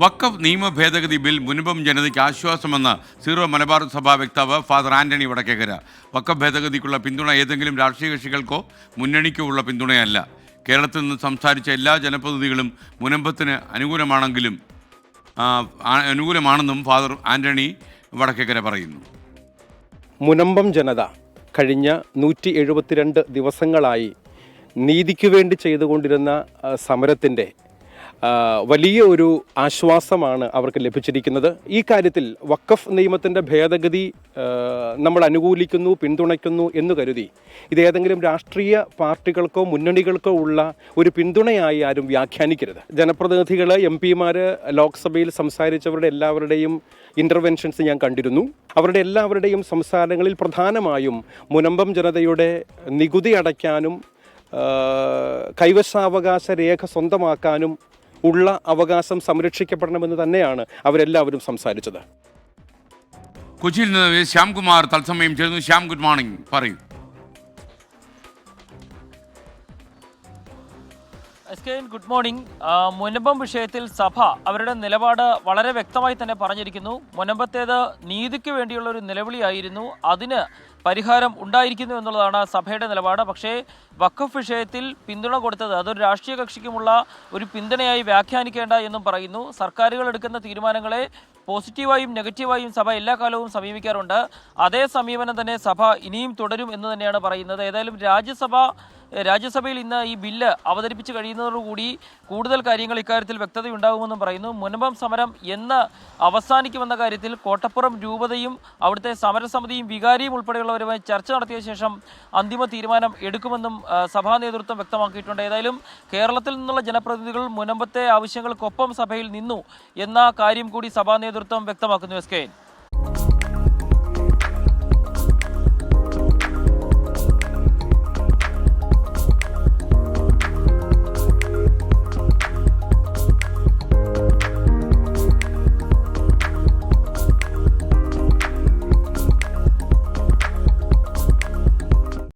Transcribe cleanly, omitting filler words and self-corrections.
വഖഫ് നിയമ ഭേദഗതി ബിൽ മുൻപം ജനതയ്ക്ക് ആശ്വാസമെന്ന് സീറോ മലബാർ സഭാ വക്താവ് ഫാദർ ആന്റണി വടക്കേക്കര. വഖഫ് ഭേദഗതിക്കുള്ള പിന്തുണ ഏതെങ്കിലും രാഷ്ട്രീയ കക്ഷികൾക്കോ മുന്നണിക്കോ ഉള്ള പിന്തുണയല്ല. കേരളത്തിൽ നിന്ന് സംസാരിച്ച എല്ലാ ജനപ്രതിനിധികളും മുനമ്പത്തിന് അനുകൂലമാണെന്നും ഫാദർ ആന്റണി വടക്കേക്കര പറയുന്നു. മുനമ്പം ജനത കഴിഞ്ഞ 172 ദിവസങ്ങളായി നീതിക്ക് വേണ്ടി ചെയ്തുകൊണ്ടിരുന്ന സമരത്തിൻ്റെ വലിയ ഒരു ആശ്വാസമാണ് അവർക്ക് ലഭിച്ചിരിക്കുന്നത്. ഈ കാര്യത്തിൽ വഖഫ് നിയമത്തിൻ്റെ ഭേദഗതി നമ്മൾ അനുകൂലിക്കുന്നു, പിന്തുണയ്ക്കുന്നു എന്ന് കരുതി ഇതേതെങ്കിലും രാഷ്ട്രീയ പാർട്ടികൾക്കോ മുന്നണികൾക്കോ ഉള്ള ഒരു പിന്തുണയായി ആരും വ്യാഖ്യാനിക്കരുത്. ജനപ്രതിനിധികൾ, MP-മാർ, ലോക്സഭയിൽ സംസാരിച്ചവരുടെ എല്ലാവരുടെയും ഇൻ്റർവെൻഷൻസ് ഞാൻ കണ്ടിരുന്നു. അവരുടെ എല്ലാവരുടെയും സംസാരങ്ങളിൽ പ്രധാനമായും മുനമ്പം ജനതയുടെ നികുതി അടയ്ക്കാനും കൈവശാവകാശ രേഖ സ്വന്തമാക്കാനും ഉള്ള അവകാശം സംരക്ഷിക്കപ്പെടണമെന്ന് തന്നെയാണ് അവരെല്ലാവരും സംസാരിച്ചത്. കൊച്ചിയിൽ നിന്ന് ശ്യാംകുമാർ തത്സമയം ചേർന്നു. ശ്യാം, ഗുഡ് മോർണിംഗ്, പറയൂ. Good morning. മുനമ്പം വിഷയത്തിൽ സഭ അവരുടെ നിലപാട് വളരെ വ്യക്തമായി തന്നെ പറഞ്ഞിരിക്കുന്നു. മുനമ്പത്തേത് നീതിക്ക് വേണ്ടിയുള്ള ഒരു നിലവിളിയായിരുന്നു, അതിന് പരിഹാരം ഉണ്ടായിരിക്കുന്നു എന്നുള്ളതാണ് സഭയുടെ നിലപാട്. പക്ഷേ വഖഫ് വിഷയത്തിൽ പിന്തുണ കൊടുത്തത് അതൊരു രാഷ്ട്രീയ കക്ഷിക്കുമുള്ള ഒരു പിന്തുണയായി വ്യാഖ്യാനിക്കേണ്ട എന്നും പറയുന്നു. സർക്കാരുകൾ എടുക്കുന്ന തീരുമാനങ്ങളെ പോസിറ്റീവായും നെഗറ്റീവായും സഭ എല്ലാ കാലവും സമീപിക്കാറുണ്ട്. അതേ സമീപനം തന്നെ സഭ ഇനിയും തുടരും എന്ന് തന്നെയാണ് പറയുന്നത്. ഏതായാലും രാജ്യസഭയിൽ ഇന്ന് ഈ ബില്ല് അവതരിപ്പിച്ച് കഴിയുന്നതോടുകൂടി കൂടുതൽ കാര്യങ്ങൾ ഇക്കാര്യത്തിൽ വ്യക്തതയുണ്ടാകുമെന്നും പറയുന്നു. മുനമ്പം സമരം എന്ന് അവസാനിക്കുമെന്ന കാര്യത്തിൽ കോട്ടപ്പുറം രൂപതയും അവിടുത്തെ സമരസമിതിയും വികാരിയും ഉൾപ്പെടെയുള്ളവരുമായി ചർച്ച നടത്തിയ ശേഷം അന്തിമ തീരുമാനം എടുക്കുമെന്നും സഭാ നേതൃത്വം വ്യക്തമാക്കിയിട്ടുണ്ട്. ഏതായാലും കേരളത്തിൽ നിന്നുള്ള ജനപ്രതിനിധികൾ മുനമ്പത്തെ ആവശ്യങ്ങൾക്കൊപ്പം സഭയിൽ നിന്നു എന്ന കാര്യം കൂടി സഭാ നേതൃത്വം വ്യക്തമാക്കുന്നു.